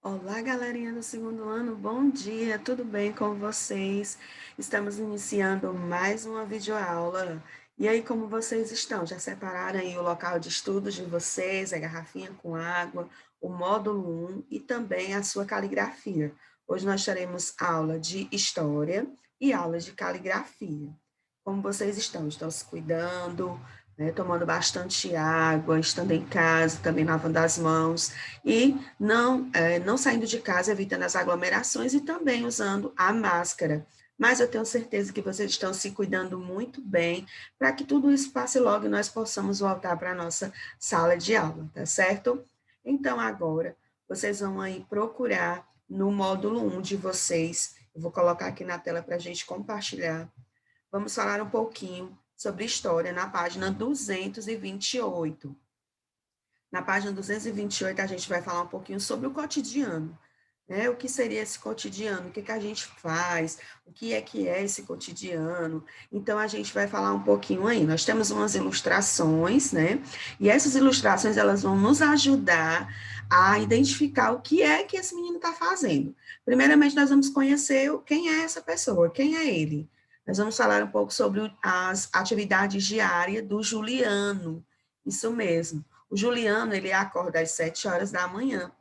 Olá, galerinha do segundo ano, bom dia, tudo bem com vocês? Estamos iniciando mais uma videoaula. E aí, como vocês estão? Já separaram aí o local de estudos de vocês, a garrafinha com água, o módulo 1 e também a sua caligrafia. Hoje nós teremos aula de história e aula de caligrafia. Como vocês estão? Estão se cuidando, né, tomando bastante água, estando em casa, também lavando as mãos e não saindo de casa, evitando as aglomerações e também usando a máscara. Mas eu tenho certeza que vocês estão se cuidando muito bem para que tudo isso passe logo e nós possamos voltar para a nossa sala de aula, tá certo? Então, agora, vocês vão aí procurar no módulo 1 de vocês, eu vou colocar aqui na tela para a gente compartilhar. Vamos falar um pouquinho sobre história na página 228. Na página 228, a gente vai falar um pouquinho sobre o cotidiano, né? O que seria esse cotidiano? O que a gente faz? O que é esse cotidiano? Então, a gente vai falar um pouquinho aí. Nós temos umas ilustrações, né? E essas ilustrações, elas vão nos ajudar a identificar o que é que esse menino está fazendo. Primeiramente, nós vamos conhecer quem é essa pessoa, quem é ele. Nós vamos falar um pouco sobre as atividades diárias do Juliano. Isso mesmo. O Juliano, ele acorda às 7 horas da manhã.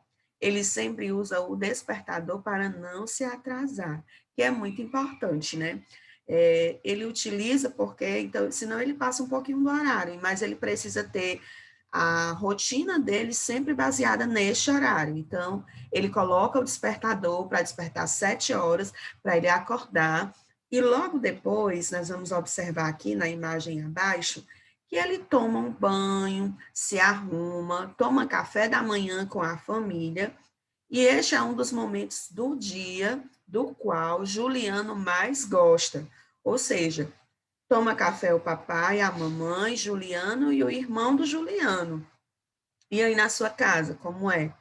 Ele sempre usa o despertador para não se atrasar, que é muito importante, né? Ele utiliza porque, então, senão ele passa um pouquinho do horário, mas ele precisa ter a rotina dele sempre baseada neste horário. Então, ele coloca o despertador para despertar às 7 horas, para ele acordar, e logo depois, nós vamos observar aqui na imagem abaixo, que ele toma um banho, se arruma, toma café da manhã com a família, e este é um dos momentos do dia do qual Juliano mais gosta. Ou seja, toma café o papai, a mamãe, Juliano e o irmão do Juliano. E aí na sua casa, como é?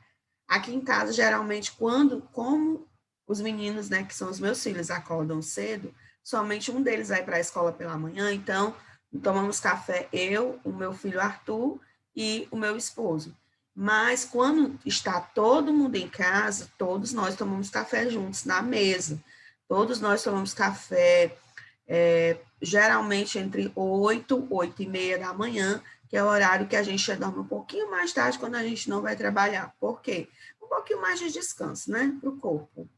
Aqui em casa, geralmente, como os meninos, né, que são os meus filhos, acordam cedo, somente um deles vai para a escola pela manhã, então tomamos café eu, o meu filho Arthur e o meu esposo. Mas quando está todo mundo em casa, todos nós tomamos café juntos na mesa. Todos nós tomamos café, geralmente entre 8 e meia da manhã, que é o horário que a gente dorme um pouquinho mais tarde quando a gente não vai trabalhar. Por quê? Um pouquinho mais de descanso, né, para o corpo.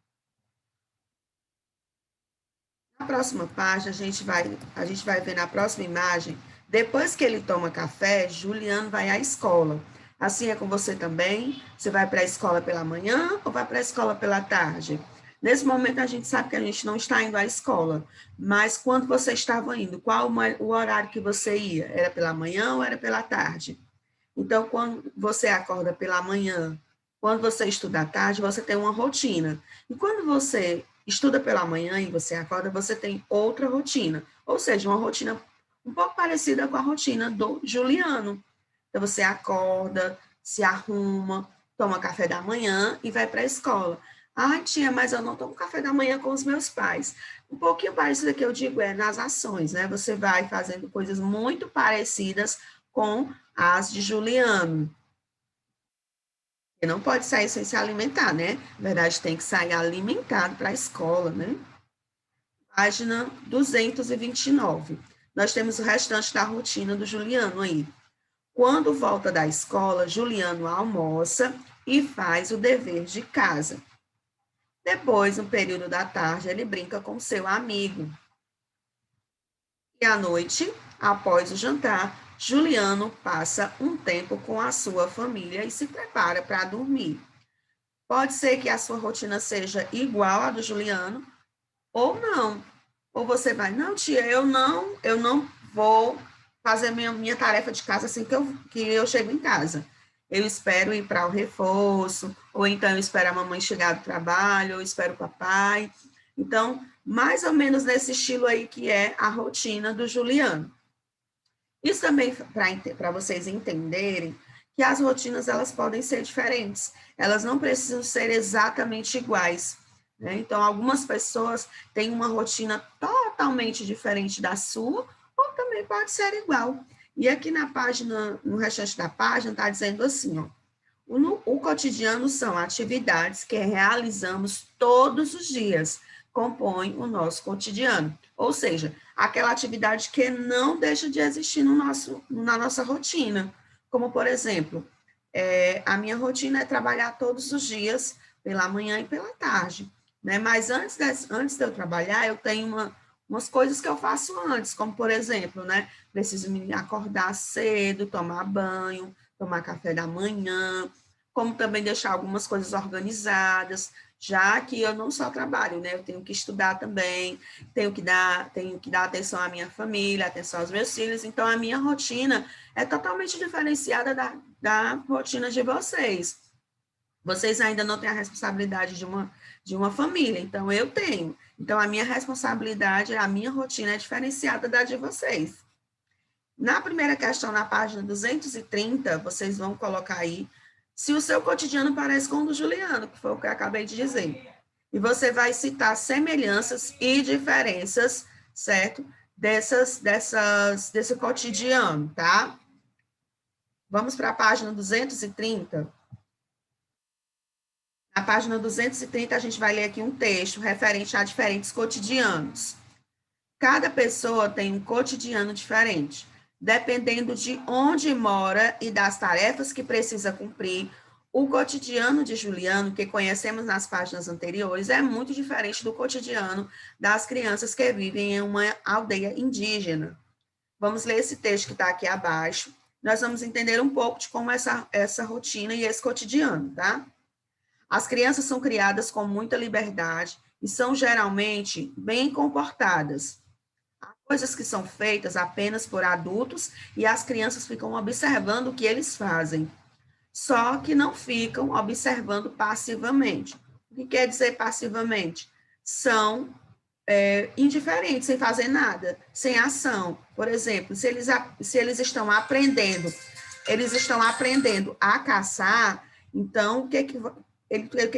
Na próxima página, a gente vai ver na próxima imagem, depois que ele toma café, Juliano vai à escola. Assim é com você também? Você vai para a escola pela manhã ou vai para a escola pela tarde? Nesse momento, a gente sabe que a gente não está indo à escola, mas quando você estava indo, qual o horário que você ia? Era pela manhã ou era pela tarde? Então, quando você acorda pela manhã, quando você estuda à tarde, você tem uma rotina. E quando você estuda pela manhã e você acorda, você tem outra rotina. Ou seja, uma rotina um pouco parecida com a rotina do Juliano. Então, você acorda, se arruma, toma café da manhã e vai para a escola. Ai, tia, mas eu não tomo café da manhã com os meus pais. Um pouquinho parecido que eu digo é nas ações, né? Você vai fazendo coisas muito parecidas com as de Juliano. Você não pode sair sem se alimentar, né? Na verdade, tem que sair alimentado para a escola, né? Página 229. Nós temos o restante da rotina do Juliano aí. Quando volta da escola, Juliano almoça e faz o dever de casa. Depois, no período da tarde, ele brinca com seu amigo. E à noite, após o jantar, Juliano passa um tempo com a sua família e se prepara para dormir. Pode ser que a sua rotina seja igual à do Juliano ou não. Ou você vai, não, tia, eu não vou fazer minha tarefa de casa assim que eu chego em casa. Eu espero ir para o reforço, ou então eu espero a mamãe chegar do trabalho, ou espero o papai. Então, mais ou menos nesse estilo aí que é a rotina do Juliano. Isso também para vocês entenderem que as rotinas elas podem ser diferentes, elas não precisam ser exatamente iguais. Né? Então, algumas pessoas têm uma rotina totalmente diferente da sua, ou também pode ser igual. E aqui na página, no restante da página, está dizendo assim, ó, O cotidiano são atividades que realizamos todos os dias, compõem o nosso cotidiano. Ou seja, aquela atividade que não deixa de existir na nossa rotina. Como, por exemplo, a minha rotina é trabalhar todos os dias, pela manhã e pela tarde. Né? Mas antes de eu trabalhar, eu tenho umas coisas que eu faço antes, como, por exemplo, né? Preciso me acordar cedo, tomar banho, tomar café da manhã, como também deixar algumas coisas organizadas, já que eu não só trabalho, né? Eu tenho que estudar também, tenho que dar atenção à minha família, atenção aos meus filhos, então a minha rotina é totalmente diferenciada da rotina de vocês. Vocês ainda não têm a responsabilidade de uma família, então eu tenho. Então, a minha responsabilidade, a minha rotina é diferenciada da de vocês. Na primeira questão, na página 230, vocês vão colocar aí se o seu cotidiano parece com o do Juliano, que foi o que eu acabei de dizer. E você vai citar semelhanças e diferenças, certo? Desse cotidiano, tá? Vamos para a página 230. Na página 230, a gente vai ler aqui um texto referente a diferentes cotidianos. Cada pessoa tem um cotidiano diferente. Dependendo de onde mora e das tarefas que precisa cumprir, o cotidiano de Juliano, que conhecemos nas páginas anteriores, é muito diferente do cotidiano das crianças que vivem em uma aldeia indígena. Vamos ler esse texto que está aqui abaixo. Nós vamos entender um pouco de como essa rotina e esse cotidiano, tá? As crianças são criadas com muita liberdade e são geralmente bem comportadas. Há coisas que são feitas apenas por adultos e as crianças ficam observando o que eles fazem. Só que não ficam observando passivamente. O que quer dizer passivamente? São indiferentes, sem fazer nada, sem ação. Por exemplo, se eles estão aprendendo a caçar, então o que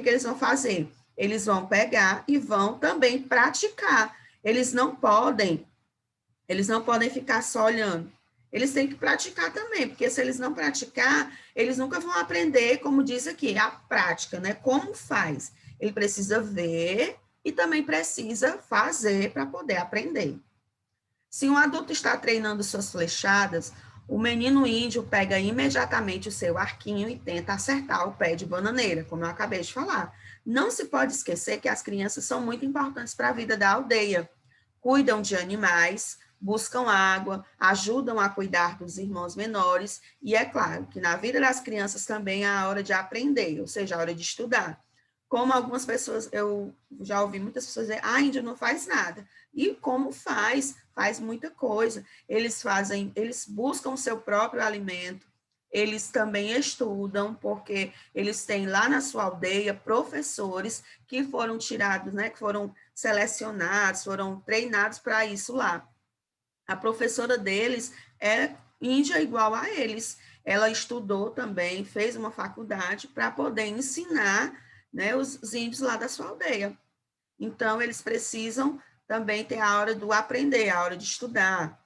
eles vão fazer? Eles vão pegar e vão também praticar. Eles não podem ficar só olhando. Eles têm que praticar também, porque se eles não praticar, eles nunca vão aprender, como diz aqui, a prática, né? Como faz? Ele precisa ver e também precisa fazer para poder aprender. Se um adulto está treinando suas flechadas, o menino índio pega imediatamente o seu arquinho e tenta acertar o pé de bananeira, como eu acabei de falar. Não se pode esquecer que as crianças são muito importantes para a vida da aldeia. Cuidam de animais, buscam água, ajudam a cuidar dos irmãos menores, e é claro que na vida das crianças também há a hora de aprender, ou seja, a hora de estudar. Como algumas pessoas, eu já ouvi muitas pessoas dizer, índio não faz nada. E como faz? Faz muita coisa. Eles buscam o seu próprio alimento, eles também estudam, porque eles têm lá na sua aldeia professores que foram tirados, né, que foram selecionados, foram treinados para isso lá. A professora deles é índia igual a eles. Ela estudou também, fez uma faculdade para poder ensinar, né, os índios lá da sua aldeia. Então, eles precisam também ter a hora do aprender, a hora de estudar,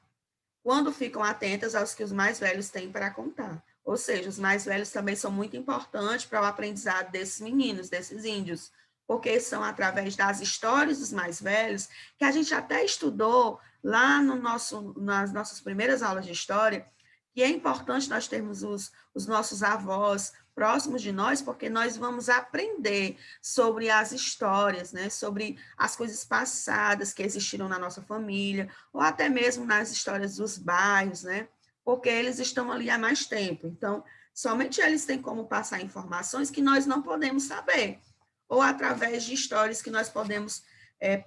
quando ficam atentas aos que os mais velhos têm para contar. Ou seja, os mais velhos também são muito importantes para o aprendizado desses meninos, desses índios, porque são através das histórias dos mais velhos, que a gente até estudou lá nas nossas primeiras aulas de história, que é importante nós termos os nossos avós próximos de nós, porque nós vamos aprender sobre as histórias, né? Sobre as coisas passadas que existiram na nossa família, ou até mesmo nas histórias dos bairros, né? Porque eles estão ali há mais tempo. Então, somente eles têm como passar informações que nós não podemos saber, ou através de histórias que nós podemos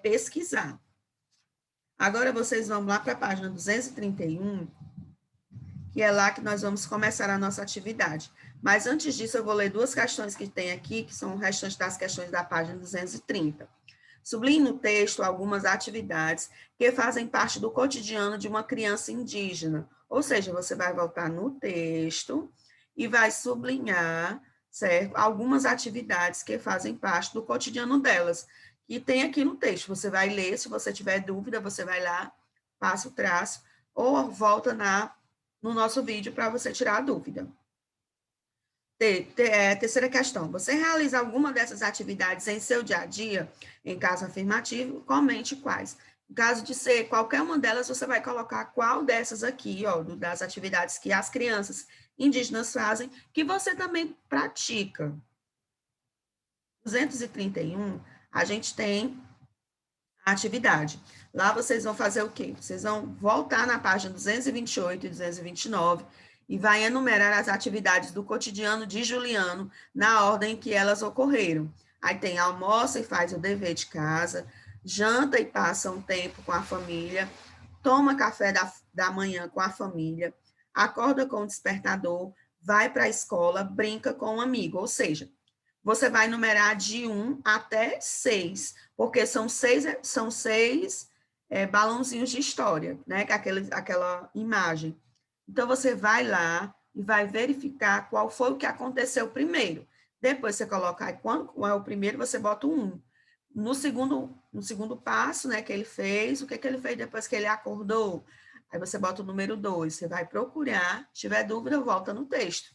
pesquisar. Agora vocês vão lá para a página 231, que é lá que nós vamos começar a nossa atividade. Mas antes disso, eu vou ler duas questões que tem aqui, que são o restante das questões da página 230. Sublinhe no texto algumas atividades que fazem parte do cotidiano de uma criança indígena. Ou seja, você vai voltar no texto e vai sublinhar, certo? Algumas atividades que fazem parte do cotidiano delas. E tem aqui no texto. Você vai ler, se você tiver dúvida, você vai lá, passa o traço, ou volta no nosso vídeo para você tirar a dúvida. Terceira questão. Você realiza alguma dessas atividades em seu dia a dia? Em caso afirmativo, comente quais. No caso de ser qualquer uma delas, você vai colocar qual dessas aqui, ó, das atividades que as crianças indígenas fazem, que você também pratica. 231, a gente tem a atividade. Lá vocês vão fazer o quê? Vocês vão voltar na página 228 e 229 e vai enumerar as atividades do cotidiano de Juliano na ordem que elas ocorreram. Aí tem almoça e faz o dever de casa, janta e passa um tempo com a família, toma café da manhã com a família, acorda com o despertador, vai para a escola, brinca com um amigo. Ou seja, você vai numerar de 1 até 6, porque são seis balãozinhos de história, né? Que é aquela imagem. Então, você vai lá e vai verificar qual foi o que aconteceu primeiro. Depois, você coloca aí, qual é o primeiro, você bota o 1. No segundo passo, né, que ele fez, o que ele fez depois que ele acordou? Aí você bota o número 2, você vai procurar, se tiver dúvida, volta no texto.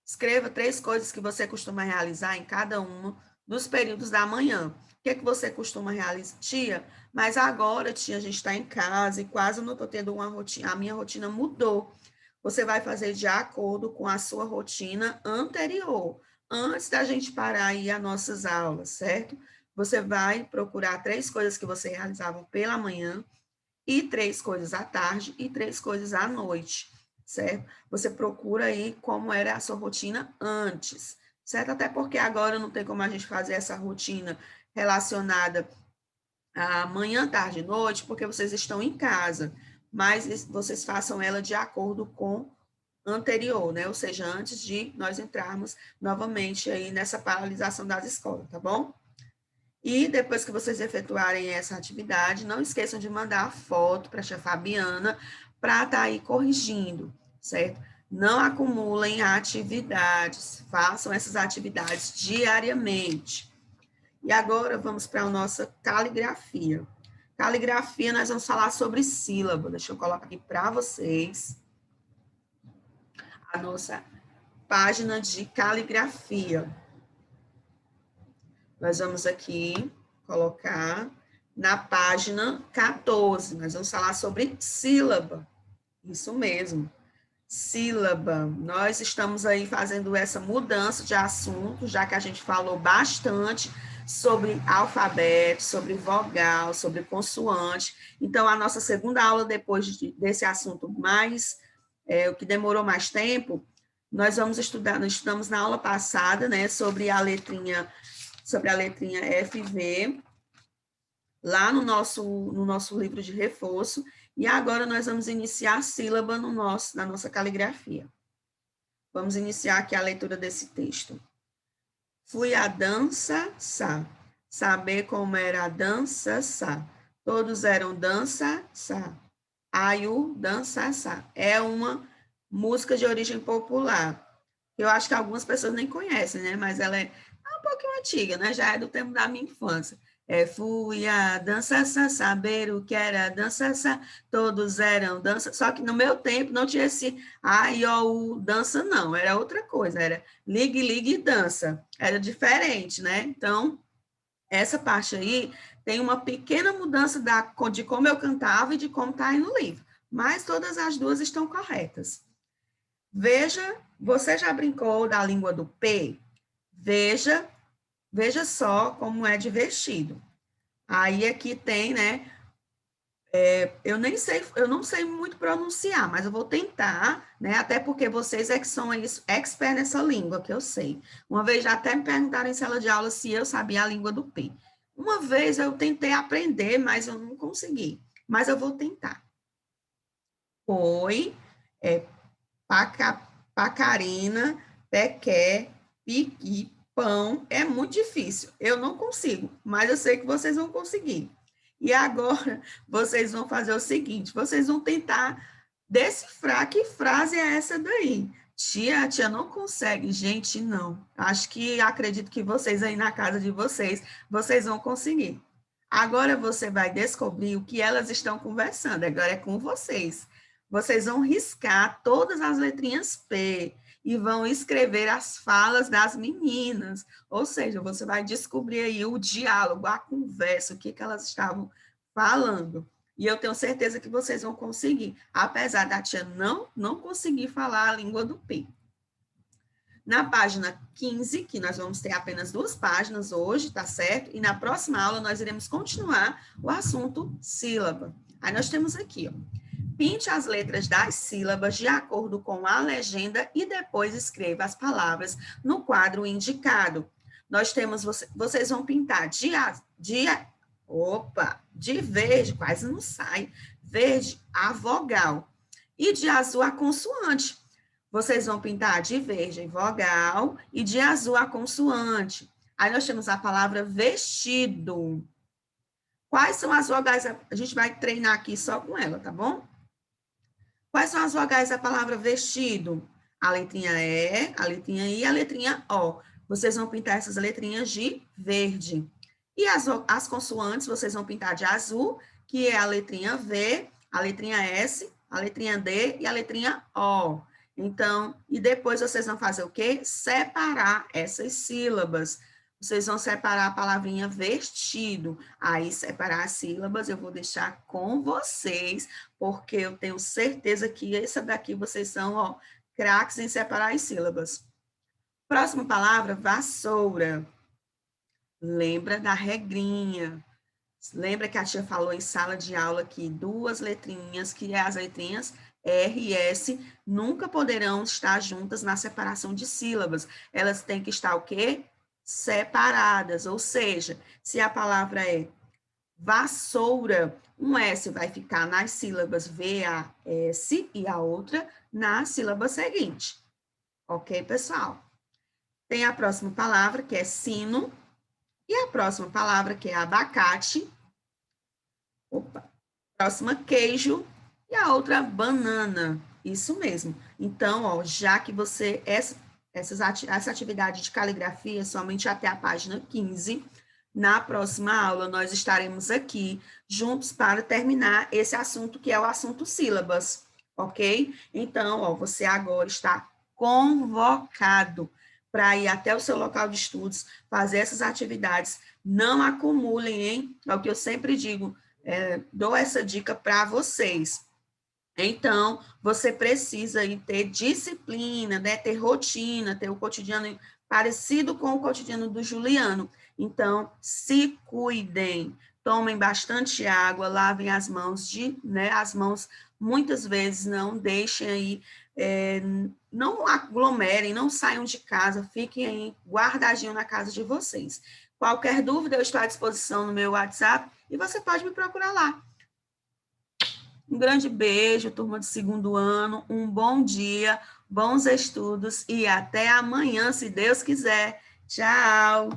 Escreva 3 coisas que você costuma realizar em cada um dos períodos da manhã. O que é que você costuma realizar? Tia, mas agora, tia, a gente está em casa e quase não estou tendo uma rotina, a minha rotina mudou. Você vai fazer de acordo com a sua rotina anterior, antes da gente parar aí as nossas aulas, certo? Você vai procurar 3 coisas que você realizava pela manhã, e 3 coisas à tarde e 3 coisas à noite, certo? Você procura aí como era a sua rotina antes, certo? Até porque agora não tem como a gente fazer essa rotina relacionada à manhã, tarde e noite, porque vocês estão em casa, mas vocês façam ela de acordo com anterior, né? Ou seja, antes de nós entrarmos novamente aí nessa paralisação das escolas, tá bom? E depois que vocês efetuarem essa atividade, não esqueçam de mandar a foto para a tia Fabiana para estar aí corrigindo, certo? Não acumulem atividades, façam essas atividades diariamente. E agora vamos para a nossa caligrafia. Caligrafia, nós vamos falar sobre sílaba. Deixa eu colocar aqui para vocês a nossa página de caligrafia. Nós vamos aqui colocar na página 14. Nós vamos falar sobre sílaba. Isso mesmo, sílaba. Nós estamos aí fazendo essa mudança de assunto, já que a gente falou bastante sobre alfabeto, sobre vogal, sobre consoante. Então, a nossa segunda aula, depois desse assunto mais, o que demorou mais tempo, nós vamos estudar, nós estudamos na aula passada, né, sobre a letrinha FV, lá no nosso livro de reforço, e agora nós vamos iniciar a sílaba na nossa caligrafia. Vamos iniciar aqui a leitura desse texto. Fui à dança, sa. Saber como era a dança, sa. Todos eram dança, sa. Aiu, dança, sa. É uma música de origem popular. Eu acho que algumas pessoas nem conhecem, né? Mas ela é um pouquinho antiga, né? Já é do tempo da minha infância. Fui a dança, saber o que era dança, todos eram dança. Só que no meu tempo não tinha esse dança, não. Era outra coisa, era ligue, ligue, dança. Era diferente, né? Então, essa parte aí tem uma pequena mudança de como eu cantava e de como está aí no livro. Mas todas as duas estão corretas. Veja, você já brincou da língua do P? Veja só como é de vestido. Aí aqui tem, né? Eu não sei muito pronunciar, mas eu vou tentar, né? Até porque vocês é que são expert nessa língua, que eu sei. Uma vez já até me perguntaram em sala de aula se eu sabia a língua do P. Uma vez eu tentei aprender, mas eu não consegui. Mas eu vou tentar. Oi, pacarina, pequé, piqui, pão. É muito difícil. Eu não consigo, mas eu sei que vocês vão conseguir. E agora, vocês vão fazer o seguinte, vocês vão tentar decifrar que frase é essa daí. Tia, a tia não consegue. Gente, não. Acredito que vocês aí na casa de vocês vão conseguir. Agora você vai descobrir o que elas estão conversando. Agora é com vocês. Vocês vão riscar todas as letrinhas P e vão escrever as falas das meninas. Ou seja, você vai descobrir aí o diálogo, a conversa, o que elas estavam falando. E eu tenho certeza que vocês vão conseguir, apesar da tia não conseguir falar a língua do P. Na página 15, que nós vamos ter apenas 2 páginas hoje, tá certo? E na próxima aula nós iremos continuar o assunto sílaba. Aí nós temos aqui, ó. Pinte as letras das sílabas de acordo com a legenda e depois escreva as palavras no quadro indicado. Nós temos, vocês vão pintar de verde, quase não sai, verde a vogal, e de azul a consoante. Vocês vão pintar de verde a vogal e de azul a consoante. Aí nós temos a palavra vestido. Quais são as vogais? A gente vai treinar aqui só com ela, tá bom? Quais são as vogais da palavra vestido? A letrinha E, a letrinha I e a letrinha O. Vocês vão pintar essas letrinhas de verde. E as consoantes, vocês vão pintar de azul, que é a letrinha V, a letrinha S, a letrinha D e a letrinha O. Então, e depois vocês vão fazer o quê? Separar essas sílabas. Vocês vão separar a palavrinha vestido. Aí, separar as sílabas, eu vou deixar com vocês, porque eu tenho certeza que essa daqui vocês são, ó, craques em separar as sílabas. Próxima palavra, vassoura. Lembra da regrinha. Lembra que a tia falou em sala de aula que 2 letrinhas, que é as letrinhas R e S, nunca poderão estar juntas na separação de sílabas. Elas têm que estar o quê? Separadas, ou seja, se a palavra é vassoura, um S vai ficar nas sílabas V-A-S e a outra na sílaba seguinte. Ok, pessoal? Tem a próxima palavra, que é sino, e a próxima palavra, que é abacate. Próxima, queijo, e a outra, banana. Isso mesmo. Então, ó, já que você... Essa atividade de caligrafia somente até a página 15. Na próxima aula, nós estaremos aqui juntos para terminar esse assunto, que é o assunto sílabas, ok? Então, ó, você agora está convocado para ir até o seu local de estudos, fazer essas atividades. Não acumulem, hein? É o que eu sempre digo, dou essa dica para vocês. Então, você precisa aí ter disciplina, né? Ter rotina, ter o cotidiano parecido com o cotidiano do Juliano. Então, se cuidem, tomem bastante água, lavem as mãos, as mãos muitas vezes não deixem aí, não aglomerem, não saiam de casa, fiquem aí guardadinho na casa de vocês. Qualquer dúvida, eu estou à disposição no meu WhatsApp e você pode me procurar lá. Um grande beijo, turma de 2º ano, um bom dia, bons estudos e até amanhã, se Deus quiser. Tchau!